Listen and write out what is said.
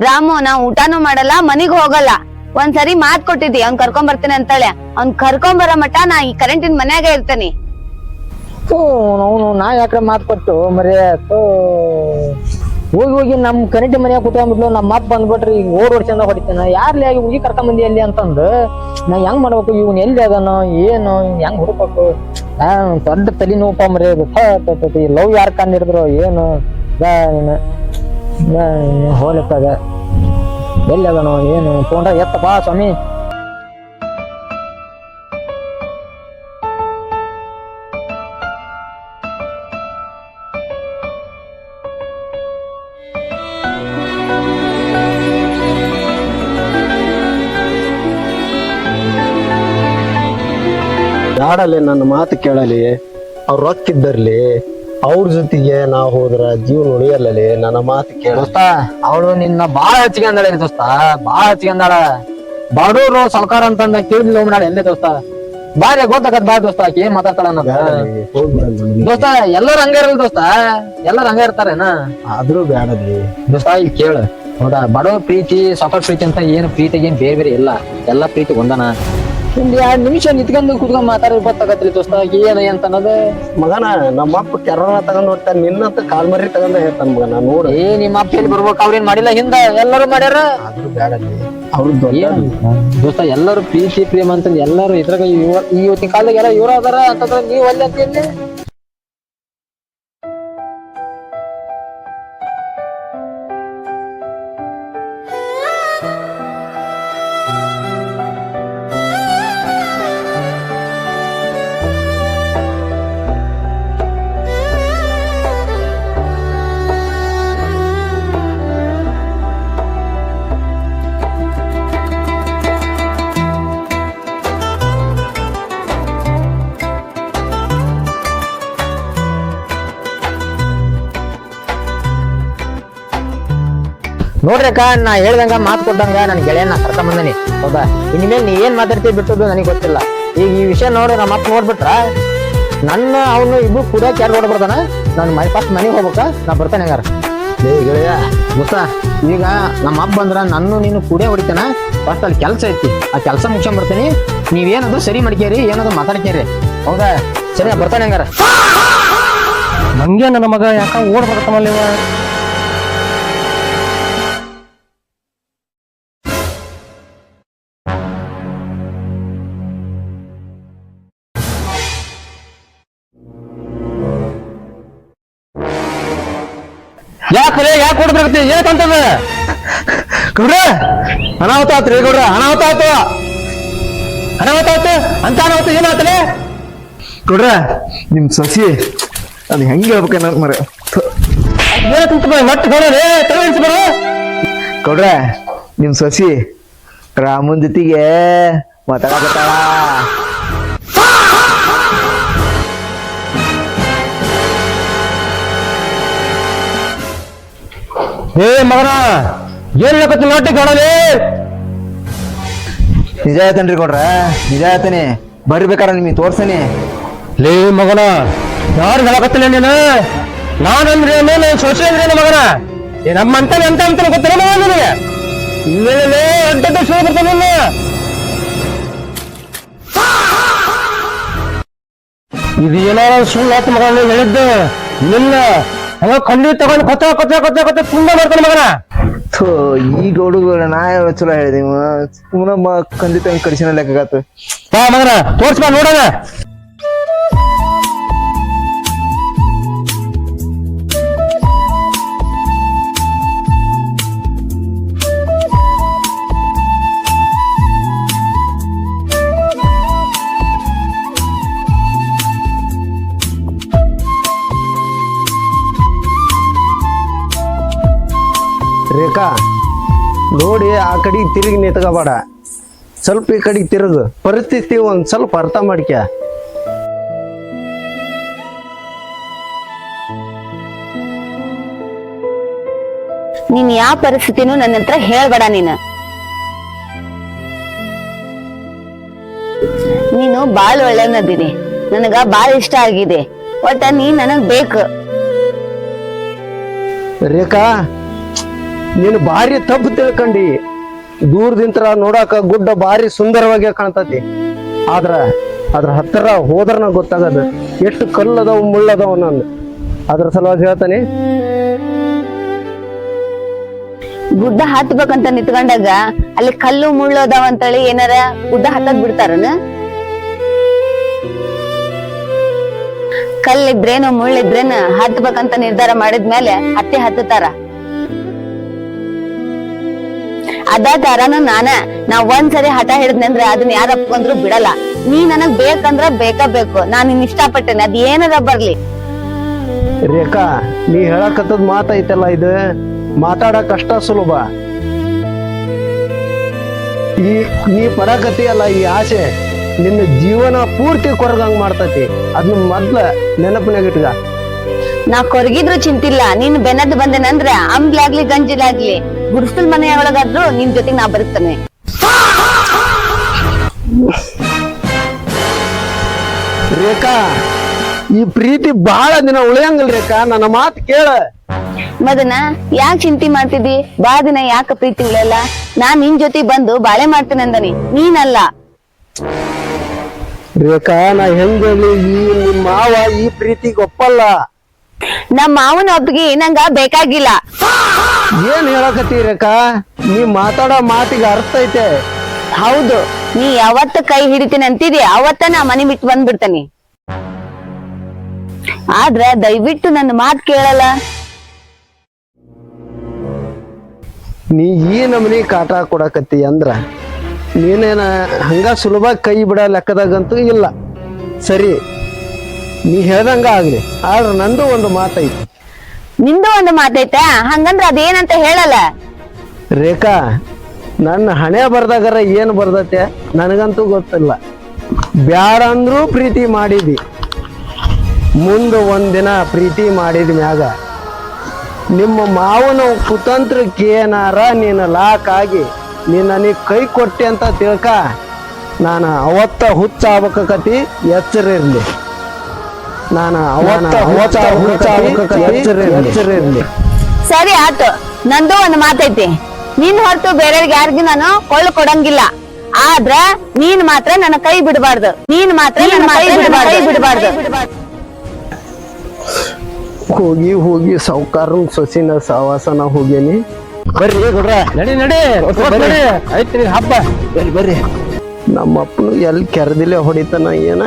ರಾಮು ನಾ ಊಟಾನು ಮಾಡಲ್ಲ ಮನಿಗ್ ಹೋಗಲ್ಲ. ಒಂದ್ಸರಿ ಮಾತ್ ಕೊಟ್ಟಿದ್ದಿ ಅವ್ನ್ ಕರ್ಕೊಂಡ್ ಬರ್ತೇನೆ ಅಂತೇಳಿ. ಅವ್ನ್ ಕರ್ಕೊಂಡ್ ಬರೋ ಮಟ ನಾ ಈ ಕರೆಂಟಿನ ಮನ್ಯಾಗ ಇರ್ತೇನಿ. ನಾ ಯಾಕ್ರೆ ಮಾತು ಕೊಟ್ಟು ಮರಿ ಹೋಗಿ ಹೋಗಿ ನಮ್ ಕರೆಂಟ್ ಮನ್ಯಾಗ ಕುತ್ಕೊಂಡ್ಬಿಟ್ಲು. ನಮ್ಮ ಅಪ್ಪ ಬಂದ್ಬಿಟ್ರಿ ಈಗ ಓಡ್ ಚಂದ ಹೊಡಿತೇನ ಯಾರ್ಲಿ ಆಗಿ ಹುಗಿ ಕರ್ಕೊಂಡ್ ಬಂದಿ ಅಲ್ಲಿ ಅಂತಂದು ನಾ ಹೆಂಗ್ ಮಾಡ್ಬೇಕು? ಇವ್ನ ಎಲ್ಲಿ ಅದನೋ ಏನು ಹೆಂಗ್ ಹುಡುಕ್ಬೇಕು? ದೊಡ್ಡ ತಲೆ ನೋವಪ್ಪ ಮರಿ. ಲವ್ ಯಾರ್ ಕಂಡ್ ಹಿಡಿದ್ರು ಏನು ಹೋಲತ್ತಾಗ ಎಲ್ಲಿ ಅದನೋ ಏನು ತೊಗೊಂಡ ಎತ್ತಪ್ಪ ಸ್ವಾಮಿ. ಯಾಡಲ್ಲಿ ನನ್ನ ಮಾತು ಕೇಳಲಿ, ಅವ್ರ ರೊಕ್ಕಿದ್ದರ್ಲಿ ಅವ್ರ ಜೊತೆಗೆ ನಾವ್ ಹೋದ್ರ ಜೀವನ ಉಳಿಯಲ್ಲಲಿ. ನನ್ನ ಮಾತು ಕೇಳ ದೋಸ್ತ. ಅವಳು ನಿನ್ನ ಬಾಳ ಹೆಚ್ಚಿಗೆ ಅಂದಾಳ ದೋಸ್ತ, ಬಾಳ ಹೆಚ್ಚಿಗೆ ಅಂದಾಳ. ಬಡವ್ರು ಸರ್ಕಾರ ಅಂತಂದ ಕೇಳಿದ್ಲು ಮಾಡ ಎಲ್ಲೇ ದೋಸ್ತ. ಬಾರಿ ಗೊತ್ತಾಗತ್ ಬಾ ದೋಸ್ತ ಆಕಿ ಏನ್ ಮಾತಾಡ್ತಾಳ ದೋಸ್ತ. ಎಲ್ಲರೂ ಹಂಗ ಇರಲ್ಲ ದೋಸ್ತ, ಎಲ್ಲರೂ ಹಂಗ ಇರ್ತಾರೇನ? ಆದ್ರೂ ಬ್ಯಾಡಲಿ ದೋಸ್ತ. ಈಗ ಕೇಳ, ಹೌದಾ, ಬಡವ ಪ್ರೀತಿ ಸಾಕರ್ ಪ್ರೀತಿ ಅಂತ ಏನು ಪ್ರೀತಿಗೆ ಏನ್ ಬೇರೆ ಬೇರೆ ಇಲ್ಲ. ಎಲ್ಲಾ ಪ್ರೀತಿ ಒಂದನ. ಒಂದ್ 2 ನಿಮಿಷ ನಿತ್ಕೊಂಡು ಕುತ್ಕೊಂಡ್ ಮಾತಾಡೋದು ಗೊತ್ತಾಗತ್ರಿ ದೋಸ್ತ ಏನ ಅಂತ ಅನ್ನೋದು. ಮಗನ ನಮ್ಮಪ್ಪ ಕೆರೋನ ತಗೊಂಡ್ ಹೋಗ್ತಾನ, ನಿನ್ನಂತ ಕಾಲ್ ಮರಿ ತಗೊಂಡ ಹೇಳ್ತಾನ ಮಗನ. ನೋಡು ನಿಮ್ಮ ಅಪ್ಪ ಎಲ್ಲಿ ಬರ್ಬೇಕು? ಅವ್ರೇನ್ ಮಾಡಿಲ್ಲ, ಹಿಂದ ಎಲ್ಲರೂ ಮಾಡ್ಯಾರ. ಆದ್ರೂ ಬ್ಯಾಡಲಿ ಅವ್ರ ದೋಸ್ತ. ಎಲ್ಲರೂ ಪ್ರೀತಿ ಪ್ರೇಮ ಅಂತ ಎಲ್ಲರೂ ಇದ್ರಾಗ ಇವತ್ತಿನ ಕಾಲದಾಗ ಎಲ್ಲ ಇವ್ರ ಅದಾರ ಅಂತಂದ್ರ ನೀವ್ ಅಲ್ಲಿ ಅಂತ ಎಲ್ಲಿ? ನೋಡ್ರಿ ಅಕ್ಕ, ನಾ ಹೇಳ್ದಂಗ ಮಾತು ಕೊಟ್ಟಂಗ ನನ್ ಗೆಳೆಯನ್ನ ಕರ್ಕೊಂಡ್ ಬಂದನಿ. ಹೌದಾ, ಇನ್ಮೇಲೆ ನೀ ಏನ್ ಮಾತಾಡ್ತೀವಿ ಬಿಟ್ಟದ್ದು ನನಗೆ ಗೊತ್ತಿಲ್ಲ. ಈಗ ಈ ವಿಷಯ ನೋಡಿ ನಮ್ಮ ಅಪ್ಪ ನೋಡ್ಬಿಟ್ರ ನನ್ನ ಅವನು ಇಬ್ರು ಕೂಡ ಕ್ಯಾರ್ ನೋಡ್ ಬರ್ತಾನ. ನಾನು ಫಸ್ಟ್ ಮನೆಗೆ ಹೋಗ್ಬೇಕ, ನಾ ಬರ್ತಾನೆ ಹಂಗಾರ. ಗೆಳೆಯ ದೋಸ್ತ, ಈಗ ನಮ್ಮ ಅಪ್ಪ ಬಂದ್ರ ನನ್ನ ನೀನು ಕೂಡೇ ಹೊಡಿತಾನ. ಫಸ್ಟ್ ಅಲ್ಲಿ ಕೆಲಸ ಐತಿ, ಆ ಕೆಲಸ ಮುಗಿಸ್ಕೊಂಡ್ ಬರ್ತೀನಿ. ನೀವೇನದು ಸರಿ ಮಾಡ್ಕೇರಿ, ಏನದು ಮಾತಾಡ್ಕೇರಿ. ಹೌದಾ, ಸರಿ, ಬರ್ತಾನೆ ಹಂಗಾರ. ನಂಗೆ ನನ್ನ ಮಗ ಯಾಕ ಓಡ್ ಬರ್ತಾನಲ್ಲ ಇವ. ಯಾಕೆ ಕೊಡ್ಬೇಕತ್ತಿ? ಏನಂತದ ಗೌಡ್ರ? ಅನಾಹುತ ಆತ್ರಿ ಗೌಡ್ರ, ಅನಾಹುತ ಆತು, ಅನಾಹುತ ಆತು ಅಂತ. ಅನಾಹುತ ಏನಾತಲೇ ಕೊಡ್ರ? ನಿಮ್ ಸಸಿ ಅದ್ ಹೆಂಗ್ ಹೇಳ್ಬೇಕ ಮರ ಮಟ್ಟ ಬರೋ ಕೊಡ್ರ? ನಿಮ್ ಸಸಿ ರಾಮನ್ ಜೊತೆಗೆ ಮಾತಾಡಕತ್ತಾಳ. ಏ ಮಗನ, ಏನ್ ಹೇಳಕತ್ತಿ ನಾಟಿ ಕಾಣಲಿ? ನಿಜ ಹೇಳ್ತೇನ್ರಿ ಕೊಡ್ರ, ನಿಜ ಹೇಳ್ತೇನೆ. ಬರ್ಬೇಕಾರ ನಿಮಗೆ ತೋರ್ಸೇನಿ. ಲೇ ಮಗನ, ಯಾರು ಹೇಳಕತ್ತಿಲ್ಲ ನೀನು? ನಾನಂದ್ರೆ ನಾನು ಸೊಸೆ ಅಂದ್ರೆ ಮಗನ ನಮ್ಮಂತ ಅಂತ ಅಂತ ಗೊತ್ತಿಲ್ಲ ಮಗ ನಿನಗೆ. ಇಲ್ಲೇ ಅಂಟದ ಶೋ ಬರ್ತಾನೆ ನಿನ್ನ. ಇದು ಏನಾರ ಸುಳ್ಳು ಆತ ಮಗ ಹೇಳಿದ್ದು ನಿನ್ನ. ಹಂಗ ಖಂಡಿ ತಗೊಂಡು ಕೊತ್ತ ಕೊತ್ತ ಕೊತ್ತ ಕೊತ್ತ ತುಂಬ ಮಾಡ್ತಾನೆ ಮಗನ. ಈ ಗೌಡುಗಳ ನಾ ಚಲೋ ಹೇಳಿದೆ. ಸುಮ್ಮನೆ ಖಂಡಿತ ಕಡಿಸಿನ ಲೆಕ್ಕಾಗತ್ತ. ಬಾ ಮಗನ, ತೋರ್ಸ್ಬಾ ನೋಡೋಣ. ರೇಖಾ ನೋಡಿ, ಆ ಕಡೆಗೆ ತಿರುಗಿ ನಿಂತ್ಕೋಬೇಡ, ಸ್ವಲ್ಪ ಈ ಕಡೆಗೆ ತಿರುಗು. ಪರಿಸ್ಥಿತಿ ಒಂದ್ ಸ್ವಲ್ಪ ಅರ್ಥ ಮಾಡ್ಕ. ನೀನ್ ಯಾವ ಪರಿಸ್ಥಿತಿನೂ ನನ್ನ ಹತ್ರ ಹೇಳ್ಬೇಡ. ನೀನು ಬಾಳ್ ಒಳ್ಳೆನದಿನಿ, ನನಗ ಬಾಳ ಇಷ್ಟ ಆಗಿದೆ. ಒಟ್ಟ ನೀ ನನಗ್ ಬೇಕು. ರೇಖಾ, ನೀನು ಭಾರಿ ತಪ್ಪು ತಿಳ್ಕೊಂಡಿ. ದೂರದಿಂತ್ರ ನೋಡಾಕ ಗುಡ್ಡ ಭಾರಿ ಸುಂದರವಾಗಿ ಕಾಣ್ತತಿ, ಅದ್ರ ಹತ್ತಿರ ಹೋದ್ರನ ಗೊತ್ತಾಗದ ಎಷ್ಟು ಕಲ್ಲದವ್ ಮುಳ್ಳದವ್. ನಾನು ಅದ್ರ ಸಲುವಾಗಿ ಹೇಳ್ತಾನೆ, ಗುಡ್ಡ ಹತ್ಬೇಕಂತ ನಿತ್ಕೊಂಡಾಗ ಅಲ್ಲಿ ಕಲ್ಲು ಮುಳ್ಳು ಅದಾವ ಅಂತೇಳಿ ಏನಾರ ಗುಡ್ಡ ಹತ್ತದ್ ಬಿಡ್ತಾರನ? ಕಲ್ಲಿದ್ರೇನು ಮುಳ್ಳಿದ್ರೇನು ಹತ್ಬೇಕಂತ ನಿರ್ಧಾರ ಮಾಡಿದ್ಮೇಲೆ ಹತ್ತುತ್ತಾರ. ಅದ ತರನು ನಾ ಒಂದ್ಸರಿ ಹಠ ಹಿಡಿದ್ನಂದ್ರೆ ಅದನ್ನ ಯಾರ ಅಪ್ಕೊಂಡ್ರು ಬಿಡಲ್ಲ. ನೀ ನನಗ್ ಬೇಕಂದ್ರ ಬೇಕು, ನಾನ್ ನಿನ್ ಇಷ್ಟಪಟ್ಟೇನೆ, ಅದ್ ಏನಾರ ಬರ್ಲಿ. ರೇಖಾ, ನೀ ಹೇಳಕತ್ತದ ಮಾತೈತಲ್ಲ, ಇದು ಮಾತಾಡಕ್ ಅಷ್ಟ ಸುಲಭ. ನೀ ಪಡಕತ್ತೀಯಲ್ಲ ಈ ಆಸೆ ನಿನ್ನ ಜೀವನ ಪೂರ್ತಿ ಕೊರಗಂಗ್ ಮಾಡ್ತತಿ. ಅದನ್ನ ಮೊದ್ಲ ನೆನಪಿನಾಗ ಇಟ್ಗ. ನಾ ಕೊರಗಿದ್ರು ಚಿಂತಿಲ್ಲ, ನೀನ್ ಬೆನ್ನದ್ ಬಂದೇನಂದ್ರ ಅಂಬ್ಲಾಗ್ಲಿ ಗಂಜಿಲಾಗ್ಲಿ ಗುಡ್ಸಲ್ ಮನೆ ಒಳಗಾದ್ರು ನಿನ್ ಜೊತೆಗ್ ನಾ ಬರುತ್ತೇನೆ. ರೇಖಾ, ಈ ಪ್ರೀತಿ ಬಹಳ ದಿನ ಉಳಿಯಂಗಿಲ್ಲ ರೇಖಾ, ನನ್ನ ಮಾತು ಕೇಳ. ಮದನ ಯಾಕೆ ಚಿಂತೆ ಮಾಡ್ತಿದ್ದಿ? ಬಾ ದಿನ ಯಾಕ ಪ್ರೀತಿ ಉಳಿಯಲ್ಲ? ನಾನ್ ನಿನ್ ಜೊತೆ ಬಂದು ಬಾಳೆ ಮಾಡ್ತೇನೆ ಅಂದನಿ, ನೀನಲ್ಲ. ರೇಖಾ, ನಾ ಹೆಂಗಲಿ ನಿಮ್ ಮಾವ ಈ ಪ್ರೀತಿಗೆ ಒಪ್ಪಲ್ಲ. ನಮ್ಮ ಮಾವನ ಒಪ್ಪಿಗೆ ನಂಗ ಬೇಕಾಗಿಲ್ಲ. ಏನ್ ಹೇಳಕತ್ತಿ ರೇಖಾ? ನೀ ಮಾತಾಡೋ ಮಾತಿಗೆ ಅರ್ಥ ಐತೆ. ಹೌದು, ನೀ ಯಾವತ್ತ ಕೈ ಹಿಡಿತೀನಿ ಅಂತಿದಿ ಅವತ್ತ ನಾ ಮನೆ ಬಿಟ್ಟು ಬಂದ್ಬಿಡ್ತೇನಿ. ಆದ್ರ ದಯವಿಟ್ಟು ನನ್ನ ಮಾತ್ ಕೇಳಲ್ಲ. ನೀ ಈ ನಮನಿ ಕಾಟ ಕೊಡಕತ್ತಿ ಅಂದ್ರ ನೀನೇನ ಹಂಗ ಸುಲಭ ಕೈ ಬಿಡ ಲೆಕ್ಕದಾಗಂತೂ ಇಲ್ಲ. ಸರಿ, ನೀ ಹೇಳ್ದಂಗ ಆಗ್ಲಿ, ಆದ್ರ ನಂದು ಒಂದು ಮಾತೈತಿ. ನಿಂದು ಒಂದು ಮಾತೈತ? ಹಂಗಂದ್ರ ಅದೇನಂತ ಹೇಳಲ್ಲ. ರೇಖಾ, ನನ್ನ ಹಣೆ ಬರ್ದಾಗರ ಏನ್ ಬರ್ದತೆ ನನಗಂತೂ ಗೊತ್ತಿಲ್ಲ. ಬ್ಯಾಡ ಅಂದ್ರೂ ಪ್ರೀತಿ ಮಾಡಿದಿ. ಮುಂದೆ ಒಂದಿನ ಪ್ರೀತಿ ಮಾಡಿದ ಮ್ಯಾಗ ನಿಮ್ಮ ಮಾವನ ಕುತಂತ್ರಕ್ಕೆ ಏನಾರ ನೀನು ಲಾಕ್ ಆಗಿ ನೀ ಕೈ ಕೊಟ್ಟೆ ಅಂತ ತಿಳ್ಕ, ನಾನು ಅವತ್ತ ಹುಚ್ಚ ಆಗ್ಬೇಕತಿ, ಎಚ್ಚರ ಇರ್ಲಿ. ನಾನು ಅವತ್ತ ಹುಚ್ಚ ಎಚ್ಚರ ಇರ್ಲಿ. ಸರಿ ಆತು, ನಂದು ಒಂದು ಮಾತೈತಿ. ನಿನ್ ಹೊರತು ಬೇರೆಯವ್ರಿಗೆ ಯಾರಿಗೂ ನಾನು ಕೊಳ್ಳು ಕೊಡಂಗಿಲ್ಲ. ಆದ್ರ ನೀನ್ ಮಾತ್ರ ನನ್ನ ಕೈ ಬಿಡಬಾರ್ದು. ಹೋಗಿ ಹೋಗಿ ಸಾವುಕಾರನ್ ಸೊಸಿನ ಸವಾಸನ ಹೋಗೇನಿ. ಬರ್ರಿ ಗುಡ್ರ, ನಡಿ ಐತ್ರಿ ಹಬ್ಬ. ಬರ್ರಿ. ನಮ್ಮಪ್ಪನು ಎಲ್ಲಿ ಕೆರದಿಲೆ ಹೊಡಿತಾನ ಏನ.